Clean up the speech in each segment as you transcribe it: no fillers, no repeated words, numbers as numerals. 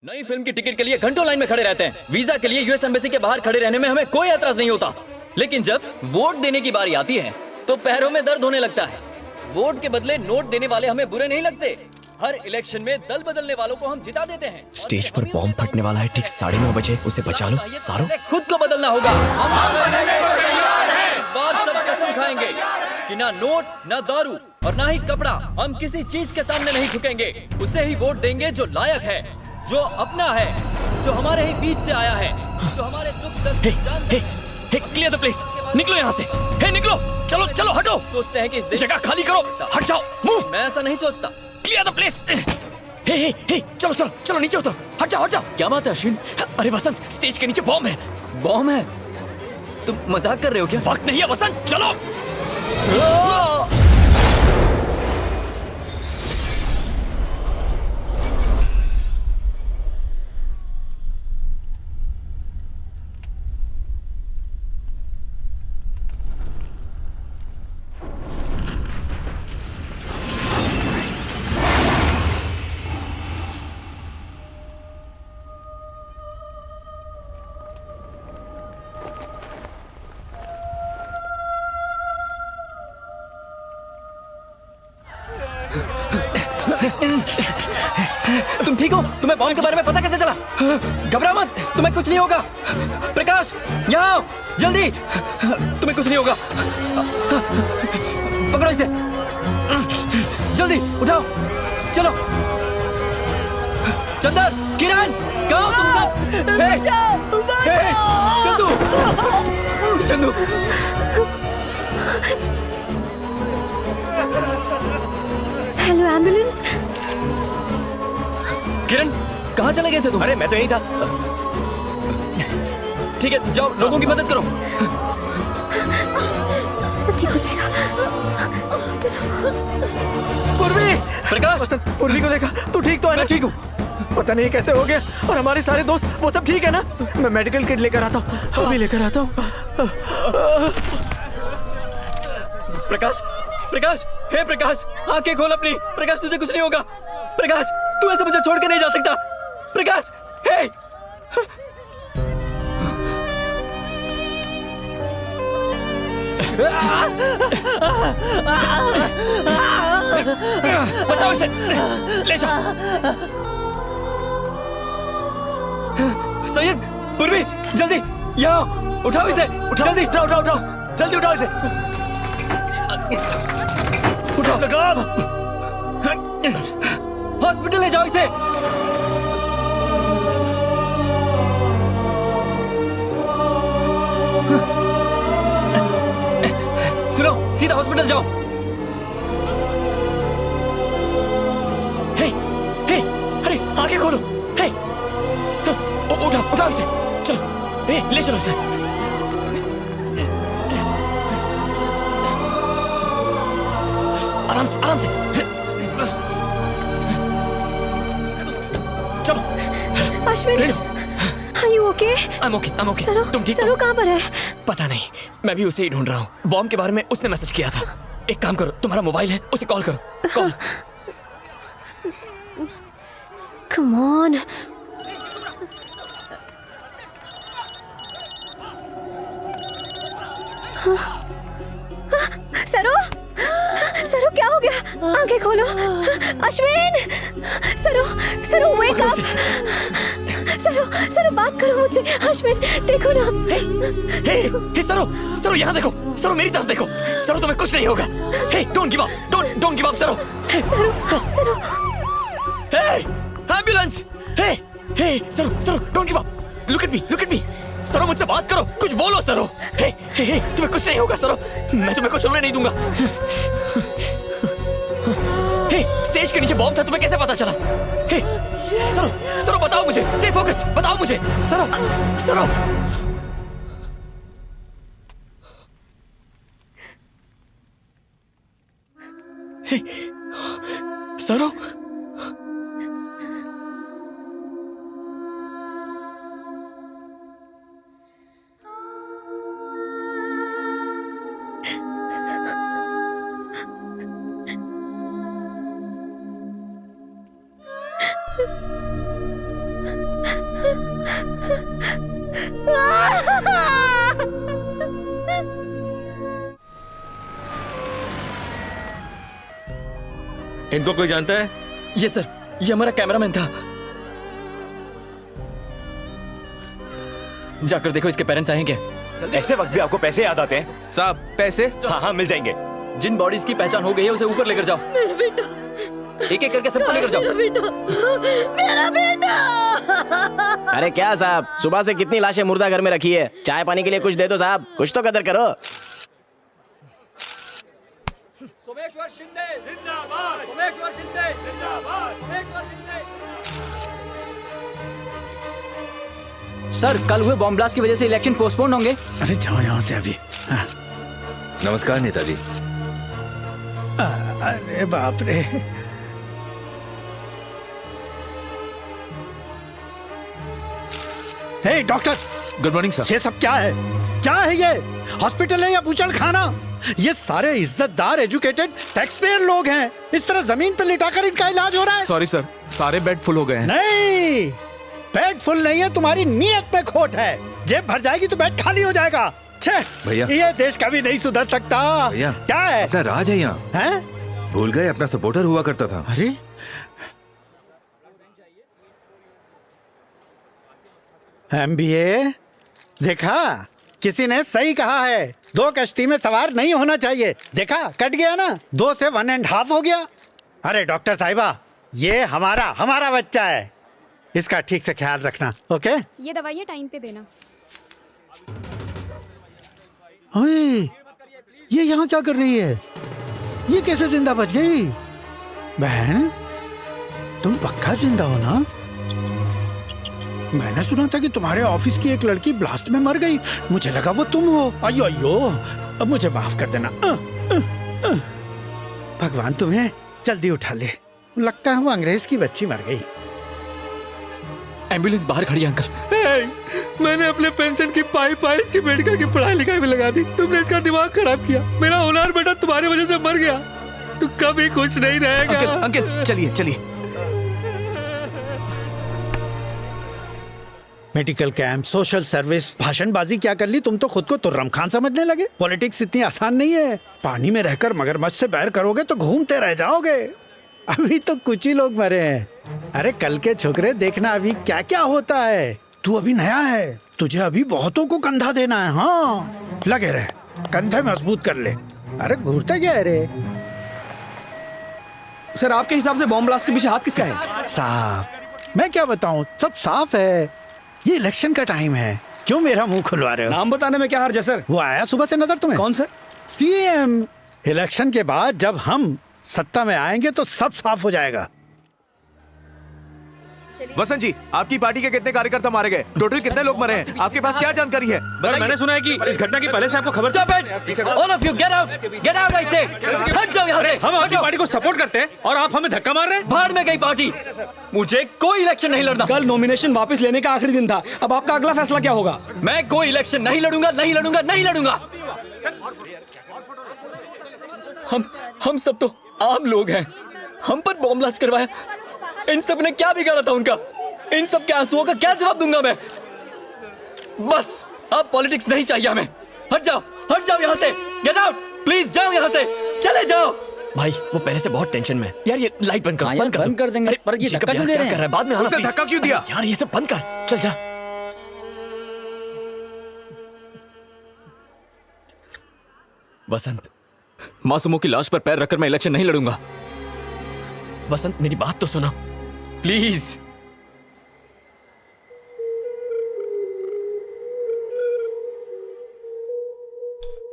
नई फिल्म की टिकट के लिए घंटों लाइन में खड़े रहते हैं। वीजा के लिए यूएस एम्बेसी के बाहर खड़े रहने में हमें कोई एतराज नहीं होता, लेकिन जब वोट देने की बारी आती है तो पैरों में दर्द होने लगता है। वोट के बदले नोट देने वाले हमें बुरे नहीं लगते। हर इलेक्शन में दल बदलने वालों को हम जिता देते हैं। स्टेज पर बॉम्ब फटने वाला है, ठीक 9:30 बजे। उसे बचा लो सारो। खुद को बदलना होगा। इस बार सब कसम खाएंगे कि ना नोट, ना दारू और ना ही कपड़ा, हम किसी चीज के सामने नहीं झुकेंगे। उसे ही वोट देंगे जो लायक है, जो अपना है, जो हमारे ही बीच से आया है, जो हमारे दुख दर्द क्लियर द प्लेस। निकलो यहाँ से। हे निकलो, चलो चलो हटो। सोचते हैं कि इस जगह खाली करो, हट जाओ, मूव। मैं ऐसा नहीं सोचता। Clear the place. हे चलो चलो चलो नीचे उतरो, हट जाओ हट जाओ। क्या बात है अश्विन? अरे वसंत, स्टेज के नीचे बॉम्ब है। बॉम्ब है? तुम मजाक कर रहे हो क्या? वक्त नहीं है वसंत, चलो। तुम ठीक हो? तुम्हें बॉम्ब के बारे में पता कैसे चला? घबराओ मत, तुम्हें कुछ नहीं होगा। प्रकाश, यहाँ आओ जल्दी, तुम्हें कुछ नहीं होगा। पकड़ो इसे, जल्दी उठाओ, चलो। चंदर, किरण, कहाँ हो तुम सब? चंदू, चंदू। Hello ambulance. किरण, कहाँ चले गए थे तुम? अरे मैं तो यही था। ठीक है, जाओ लोगों की मदद करो। सब ठीक हो जाएगा। पूर्वी, प्रकाश, वसंत, पूर्वी को देखा? तू ठीक तो है ना? मैं ठीक हूँ। पता नहीं कैसे हो गया। और हमारे सारे दोस्त वो सब ठीक है ना? मैं मेडिकल किट लेकर आता हूँ, अभी लेकर आता हूँ। प्रकाश, प्रकाश, हे प्रकाश, आंखें खोल अपनी। प्रकाश, तुझे कुछ नहीं होगा। प्रकाश, तू ऐसे मुझे छोड़ के नहीं जा सकता। प्रकाश, हे। बचाओ इसे, ले जाओ। सैयद, पूर्वी, जल्दी यहाँ उठाओ इसे। जल्दी उठाओ उठाओ उठाओ, जल्दी उठाओ इसे। उठाओ। हॉस्पिटल ले जाओ इसे। सुनो, सीधा हॉस्पिटल जाओ। हे, अरे आंखें खोलो। हे, उठाओ उठाओ इसे, चलो। हे, ले चलो इसे। आराम से आराम से, चलो। Ashwin, are you okay? I'm okay। सरो, तुम ठीक सरो हो? कहाँ पर है? पता नहीं, मैं भी उसे ही ढूंढ रहा हूँ। बॉम्ब के बारे में उसने मैसेज किया था। एक काम करो, तुम्हारा मोबाइल है, उसे कॉल करो। कॉल। Come on. सरो, सरो क्या हो गया? आंखें खोलो। अश्विन, सरो, सरो वेक अप। सरो, सरो बात करो मुझसे। अश्विन, देखो ना। हे सरो यहाँ देखो। सरो मेरी तरफ देखो। सरो तुम्हें कुछ नहीं होगा। Hey don't give up, don't give up Saro. Saro, Saro. Hey ambulance. Hey Saro don't give up. Look at me. Saro मुझसे बात करो, कुछ बोलो सरो। हे तुम्हें कुछ नहीं होगा सरो, मैं तुम्हें कुछ होने नहीं दूंगा। हे स्टेज के नीचे बॉम्ब था, तुम्हें कैसे पता चला? हे सरो बताओ मुझे, स्टे फोकस्ड, बताओ मुझे सरो। हे सरो। इनको कोई जानता है? ये सर, ये हमारा कैमरामैन था। जाकर देखो इसके पेरेंट्स आए हैं क्या। ऐसे वक्त भी आपको पैसे याद आते हैं? साहब पैसे? हाँ हाँ मिल जाएंगे। जिन बॉडीज की पहचान हो गई है उसे ऊपर लेकर जाओ। मेरा बेटा, एक एक करके सबको लेकर जाओ। मेरा बेटा, मेरा बेटा। अरे क्या साहब, सुबह से कितनी लाशें मुर्दा घर में रखी है, चाय पानी के लिए कुछ दे दो साहब, कुछ तो कदर करो। सोमेश्वर शिंदे जिंदाबाद, सोमेश्वर शिंदे जिंदाबाद, सोमेश्वर शिंदे। सर, कल हुए बॉम्ब ब्लास्ट की वजह से इलेक्शन पोस्टपोन होंगे। अरे जाओ यहाँ से अभी। नमस्कार नेताजी। अरे बाप रे। हे डॉक्टर, गुड मॉर्निंग सर। ये सब क्या है? क्या है ये? हॉस्पिटल है या बूचड़ खाना? ये सारे इज्जतदार एजुकेटेड टैक्स पेयर लोग हैं। इस तरह जमीन पर लिटाकर इनका इलाज हो रहा है। सॉरी सर, सारे बेड फुल हो गए हैं। नहीं, बेड फुल नहीं है, तुम्हारी नीयत में खोट है। जेब भर जाएगी तो बेड खाली हो जाएगा। छे, भैया। ये देश कभी नहीं सुधर सकता। भैया, क्या है? अपना राज है यहाँ। हैं? भूल गए, अपना सपोर्टर हुआ करता था। अरे MBA देखा, किसी ने सही कहा है, दो कश्ती में सवार नहीं होना चाहिए। देखा, कट गया ना, 2 से 1.5 हो गया। अरे डॉक्टर साहिबा, ये हमारा बच्चा है, इसका ठीक से ख्याल रखना। ओके? ये दवाइयाँ टाइम पे देना। ओए, ये यहाँ क्या कर रही है? ये कैसे जिंदा बच गई? बहन, तुम पक्का जिंदा हो ना? मैंने सुना था कि तुम्हारे ऑफिस की एक लड़की ब्लास्ट में मर गई। मुझे लगा वो तुम हो। अयो अयो, अब मुझे माफ कर देना। भगवान तुम्हें जल्दी उठा ले। लगता है वो अंग्रेज की बच्ची मर गई। एम्बुलेंस बाहर खड़ी है अंकल। मैंने अपने पेंशन की पाई इसकी बेटिका की पढ़ाई लिखाई में लगा दी। तुमने इसका दिमाग खराब किया। मेरा होनहार बेटा तुम्हारी वजह से मर गया। तू कभी कुछ नहीं रहेगा। अंकल चलिए चलिए। मेडिकल कैंप, सोशल सर्विस, भाषणबाजी क्या कर ली? तुम तो खुद को तुर्रम खान समझने लगे। पॉलिटिक्स इतनी आसान नहीं है। पानी में रहकर मगरमच्छ से बैर करोगे तो घूमते रह जाओगे। अभी तो कुछ ही लोग मरे हैं। अरे कल के छोकरे देखना अभी क्या क्या होता है। तू अभी नया है, तुझे अभी बहुतों को कंधा देना है। हाँ, लगे रहे, कंधे मजबूत कर ले। अरे घूरते क्या है रे? सर, आपके हिसाब से बॉम्ब ब्लास्ट के पीछे हाथ किसका है? साफ, मैं क्या बताऊं, सब साफ है। ये इलेक्शन का टाइम है, क्यों मेरा मुंह खुलवा रहे हो? नाम बताने में क्या हर्ज है सर? वो आया सुबह से नजर तुम्हें? कौन सर? CM। इलेक्शन के बाद जब हम सत्ता में आएंगे तो सब साफ हो जाएगा। वसंत जी, आपकी पार्टी के कितने कार्यकर्ता मारे गए? टोटल कितने लोग मरे हैं? आपके पास क्या जानकारी है? पर मैंने सुना है कि इस घटना की पहले से आपको खबर थी। All of you get out! Get out, I say! हट जाओ यहाँ से! हम आपकी पार्टी को सपोर्ट करते हैं और आप हमें धक्का मार रहे हैं। बाहर में गई पार्टी। मुझे कोई इलेक्शन नहीं लड़ना। कल नॉमिनेशन वापस लेने का आखिरी दिन था। अब आपका अगला फैसला क्या होगा? मैं कोई इलेक्शन नहीं लड़ूंगा, नहीं लड़ूंगा, नहीं लड़ूंगा। हम सब तो आम लोग हैं। हम पर बॉम्ब ब्लास्ट करवाया। इन सब ने क्या बिगाड़ा था उनका? इन सब के आंसुओं का क्या जवाब दूंगा मैं? बस अब पॉलिटिक्स नहीं चाहिए हमें। हट जाओ यहाँ से। गेट आउट, प्लीज जाओ यहाँ से, चले जाओ। भाई वो पहले से बहुत टेंशन में। यार ये लाइट बंद कर। हाँ यार, बंद कर देंगे। पर ये धक्का क्यों दे रहे हैं? कर रहा है? बाद में आना उसे please। धक्का क्यों दिया? यार ये सब बंद कर, चल जा। वसंत, मासूमों की लाश पर पैर रखकर मैं इलेक्शन नहीं लड़ूंगा। वसंत मेरी बात तो सुनो प्लीज।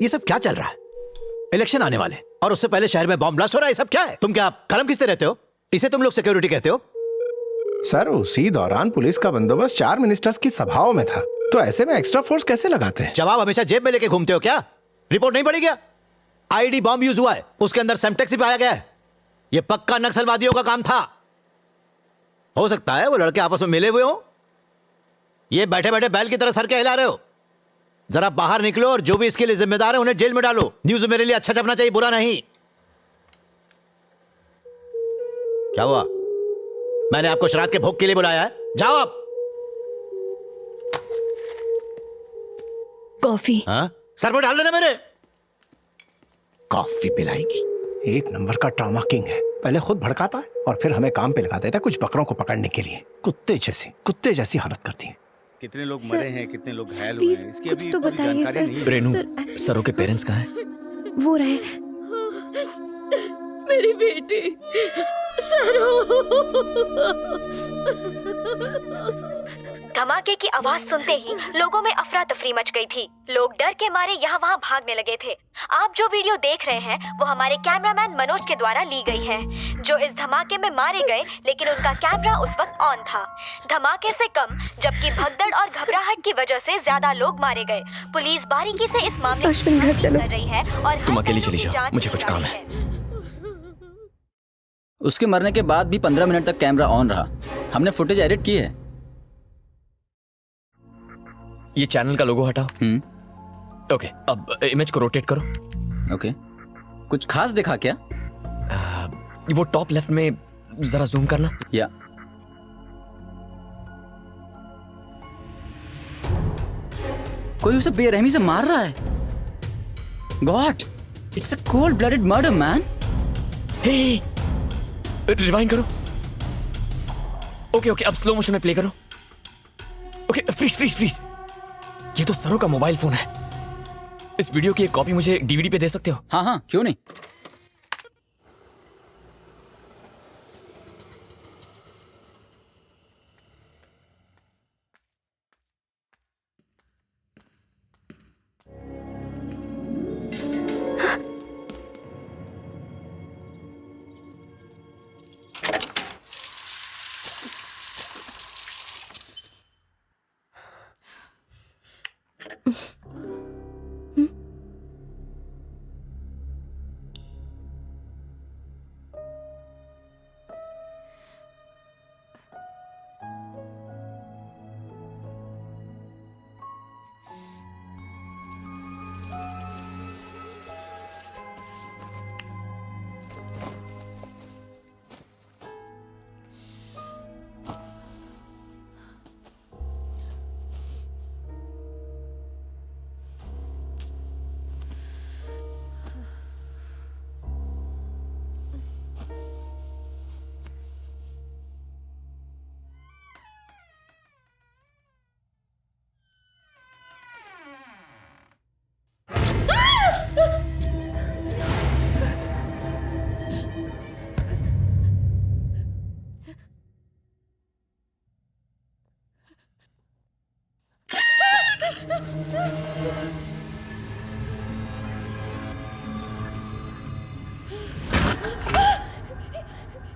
ये सब क्या चल रहा है? इलेक्शन आने वाले और उससे पहले शहर में बॉम्ब ब्लास्ट हो रहा है। ये सब क्या है? तुम क्या कलम खींचते रहते हो? इसे तुम लोग सिक्योरिटी कहते हो? सर, उसी दौरान पुलिस का बंदोबस्त 4 मिनिस्टर्स की सभाओं में था, तो ऐसे में एक्स्ट्रा फोर्स कैसे लगाते हैं? जवाब हमेशा जेब में लेके घूमते हो क्या? रिपोर्ट नहीं पड़ी क्या? आईडी बॉम्ब यूज हुआ है, उसके अंदर सेम्टेक्स भी पाया गया है। ये पक्का नक्सलवादियों का काम था। हो सकता है वो लड़के आपस में मिले हुए हो। ये बैठे बैठे बैल की तरह सर के हिला रहे हो। जरा बाहर निकलो और जो भी इसके लिए जिम्मेदार है उन्हें जेल में डालो। न्यूज मेरे लिए अच्छा छपना चाहिए, बुरा नहीं। क्या हुआ? मैंने आपको श्राद्ध के भोग के लिए बुलाया है। जाओ आप। कॉफी। हाँ सर पे डाल देना मेरे। कॉफी पिलाएगी। एक नंबर का ट्रामा किंग है, पहले खुद भड़काता है और फिर हमें काम पे लगा देता है कुछ बकरों को पकड़ने के लिए। कुत्ते जैसी हालत करती है। कितने लोग सर, मरे हैं, कितने लोग घायल हुए प्लीज हैं, इसकी कुछ अभी तो पूरी बताइए जानकारी नहीं है। सर। रेनू, सर, सरों के पेरेंट्स कहाँ हैं? वो रहे। मेरी बेटी सरो। धमाके की आवाज सुनते ही लोगों में अफरा तफरी मच गई थी। लोग डर के मारे यहाँ वहाँ भागने लगे थे। आप जो वीडियो देख रहे हैं वो हमारे कैमरामैन मनोज के द्वारा ली गई है, जो इस धमाके में मारे गए, लेकिन उनका कैमरा उस वक्त ऑन था। धमाके से कम जबकि भगदड़ और घबराहट की वजह से ज्यादा लोग मारे गए। पुलिस बारीकी से इस मामले अश्विन, घर चलो। कर रही है और तुम हर अकेली पहलू चली की जाओ, जांच मुझे की कुछ जा काम रही है। उसके मरने के बाद भी 15 मिनट तक कैमरा ऑन रहा। हमने फुटेज एडिट की है। ये चैनल का लोगो हटाओ। ओके, अब इमेज को रोटेट करो। ओके, कुछ खास दिखा क्या? वो टॉप लेफ्ट में जरा जूम करना। या कोई उसे बेरहमी से मार रहा है। God, it's a cold blooded murder man. Rewind करो। ओके ओके, अब स्लो मोशन में प्ले करो। Okay, freeze freeze freeze. ये तो सरो का मोबाइल फोन है। इस वीडियो की एक कॉपी मुझे डीवीडी पे दे सकते हो? हाँ हाँ, क्यों नहीं।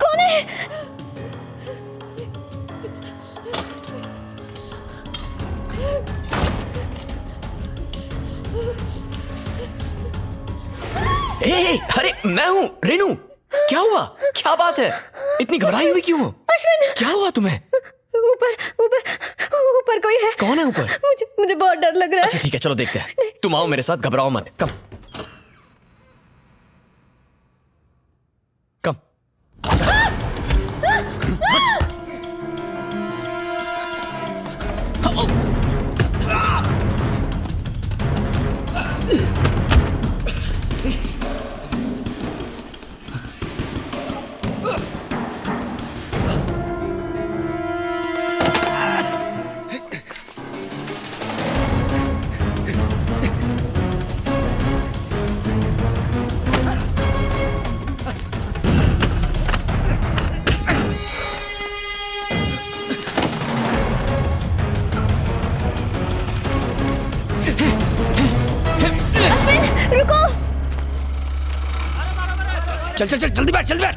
कौन है? अरे मैं हूँ रेनू। क्या हुआ? क्या बात है? इतनी घबराई हुई क्यों हो? अश्विन, क्या हुआ तुम्हें? ऊपर ऊपर ऊपर कोई है। कौन है ऊपर? मुझे बहुत डर लग रहा है। अच्छा ठीक है, चलो देखते हैं। तुम आओ मेरे साथ, घबराओ मत। कम कम। अश्विन, रुको। चल चल चल, जल्दी बैठ, जल्दी बैठ।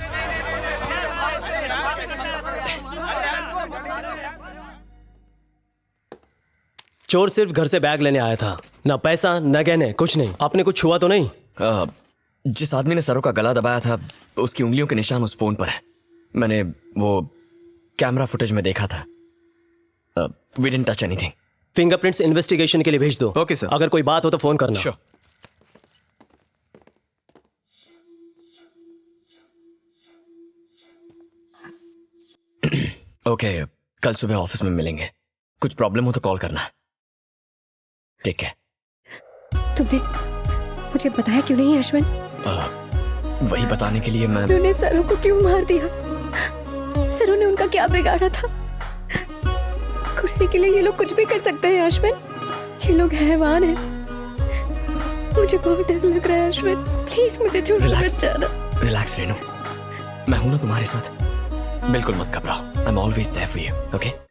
चोर सिर्फ घर से बैग लेने आया था, ना पैसा ना गहने, कुछ नहीं। आपने कुछ छुआ तो नहीं? जिस आदमी ने सरों का गला दबाया था उसकी उंगलियों के निशान उस फोन पर है। मैंने वो कैमरा फुटेज में देखा था। We didn't touch anything. Fingerprints investigation के लिए भेज दो। Okay sir. अगर कोई बात हो तो फोन करना। श्योर। ओके, कल सुबह ऑफिस में मिलेंगे। कुछ प्रॉब्लम हो तो कॉल करना। ठीक है। तुमने मुझे बताया क्यों नहीं अश्विन? वही बताने के लिए मैं उन्होंने सरों को क्यों मार दिया? सरों ने उनका क्या बिगाड़ा था? कुर्सी के लिए ये लोग कुछ भी कर सकते हैं अश्विन। ये लोग हैवान हैं। मुझे बहुत डर लग रहा है अश्विन, प्लीज मुझे छोड़ मत जाना। रिलैक्स रेनू, मैं हूं ना तुम्हारे साथ, बिल्कुल मत घबराओ। I am always there for you, okay?